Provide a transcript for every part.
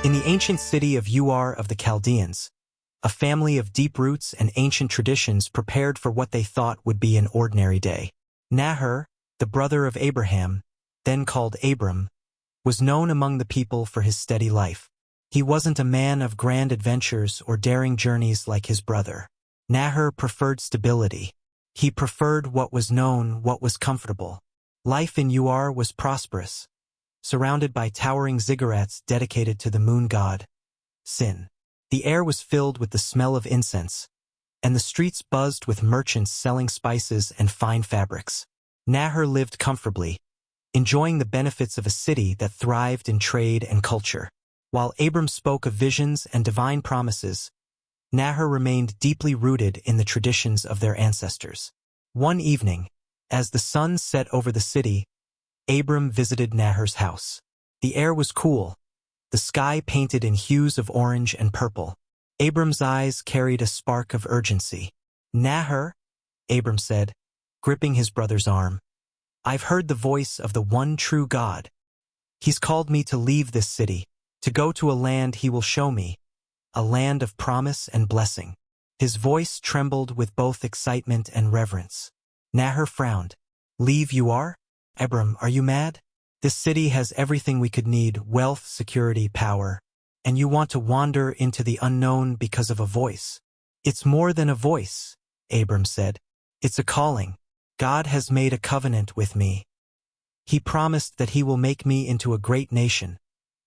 In the ancient city of Ur of the Chaldeans, a family of deep roots and ancient traditions prepared for what they thought would be an ordinary day. Nahor, the brother of Abraham, then called Abram, was known among the people for his steady life. He wasn't a man of grand adventures or daring journeys like his brother. Nahor preferred stability. He preferred what was known, what was comfortable. Life in Ur was prosperous, surrounded by towering ziggurats dedicated to the moon god, Sin. The air was filled with the smell of incense, and the streets buzzed with merchants selling spices and fine fabrics. Nahor lived comfortably, enjoying the benefits of a city that thrived in trade and culture. While Abram spoke of visions and divine promises, Nahor remained deeply rooted in the traditions of their ancestors. One evening, as the sun set over the city, Abram visited Nahor's house. The air was cool, the sky painted in hues of orange and purple. Abram's eyes carried a spark of urgency. "Nahor," Abram said, gripping his brother's arm, "I've heard the voice of the one true God. He's called me to leave this city, to go to a land he will show me, a land of promise and blessing." His voice trembled with both excitement and reverence. Nahor frowned. "Leave Ur? Abram, are you mad? This city has everything we could need, wealth, security, power, and you want to wander into the unknown because of a voice." "It's more than a voice," Abram said. "It's a calling. God has made a covenant with me. He promised that he will make me into a great nation,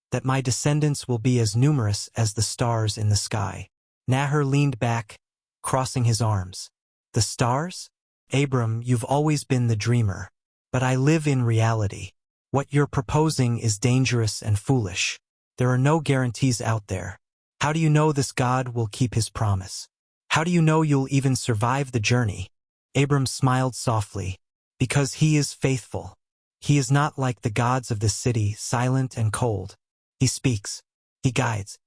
that my descendants will be as numerous as the stars in the sky." Nahor leaned back, crossing his arms. "The stars? Abram, you've always been the dreamer. But I live in reality. What you're proposing is dangerous and foolish. There are no guarantees out there. How do you know this God will keep his promise? How do you know you'll even survive the journey?" Abram smiled softly. "Because he is faithful. He is not like the gods of this city, silent and cold. He speaks. He guides.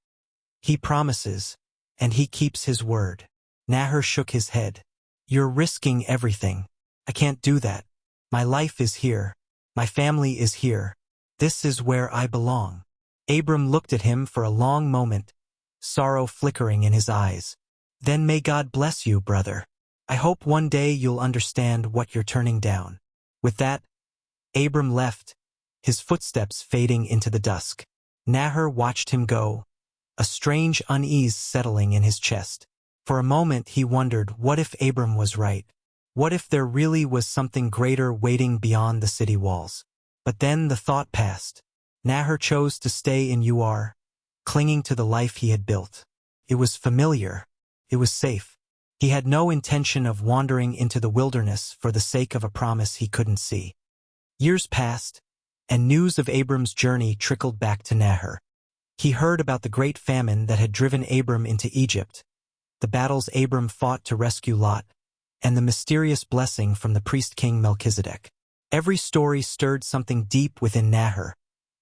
He promises. And he keeps his word." Nahor shook his head. "You're risking everything. I can't do that. My life is here. My family is here. This is where I belong." Abram looked at him for a long moment, sorrow flickering in his eyes. "Then may God bless you, brother. I hope one day you'll understand what you're turning down." With that, Abram left, his footsteps fading into the dusk. Nahor watched him go, a strange unease settling in his chest. For a moment he wondered, what if Abram was right? What if there really was something greater waiting beyond the city walls? But then the thought passed. Nahor chose to stay in Ur, clinging to the life he had built. It was familiar. It was safe. He had no intention of wandering into the wilderness for the sake of a promise he couldn't see. Years passed, and news of Abram's journey trickled back to Nahor. He heard about the great famine that had driven Abram into Egypt, the battles Abram fought to rescue Lot, and the mysterious blessing from the priest-king Melchizedek. Every story stirred something deep within Nahor,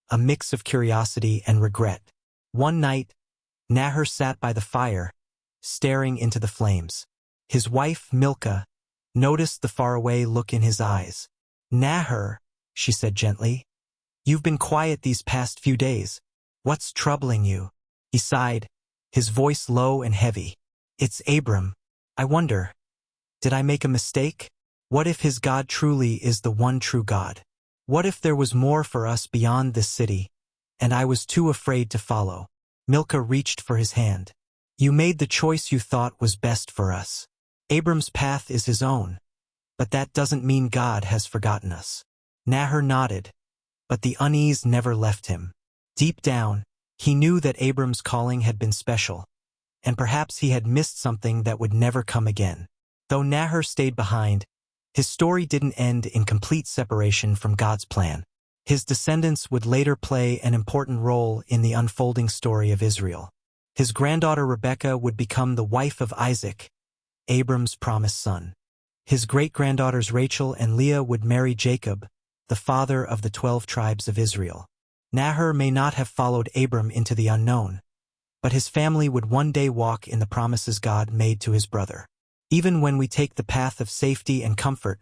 a mix of curiosity and regret. One night, Nahor sat by the fire, staring into the flames. His wife, Milcah, noticed the faraway look in his eyes. "Nahor," she said gently, "you've been quiet these past few days. What's troubling you?" He sighed, his voice low and heavy. "It's Abram. I wonder, did I make a mistake? What if his God truly is the one true God? What if there was more for us beyond this city, and I was too afraid to follow?" Milcah reached for his hand. "You made the choice you thought was best for us. Abram's path is his own, but that doesn't mean God has forgotten us." Nahor nodded, but the unease never left him. Deep down, he knew that Abram's calling had been special, and perhaps he had missed something that would never come again. Though Nahor stayed behind, his story didn't end in complete separation from God's plan. His descendants would later play an important role in the unfolding story of Israel. His granddaughter Rebekah would become the wife of Isaac, Abram's promised son. His great-granddaughters Rachel and Leah would marry Jacob, the father of the 12 tribes of Israel. Nahor may not have followed Abram into the unknown, but his family would one day walk in the promises God made to his brother. Even when we take the path of safety and comfort,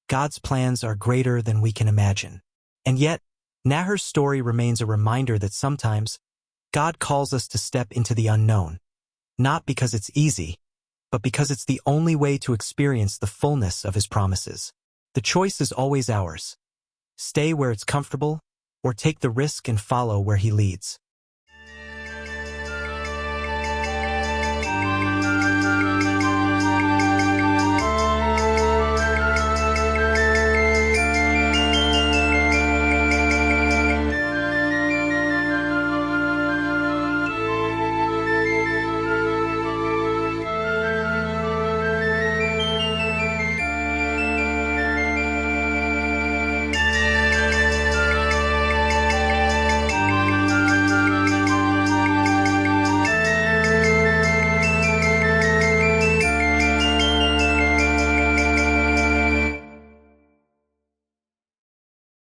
God's plans are greater than we can imagine. And yet, Nahor's story remains a reminder that sometimes God calls us to step into the unknown, not because it's easy, but because it's the only way to experience the fullness of His promises. The choice is always ours. Stay where it's comfortable, or take the risk and follow where He leads.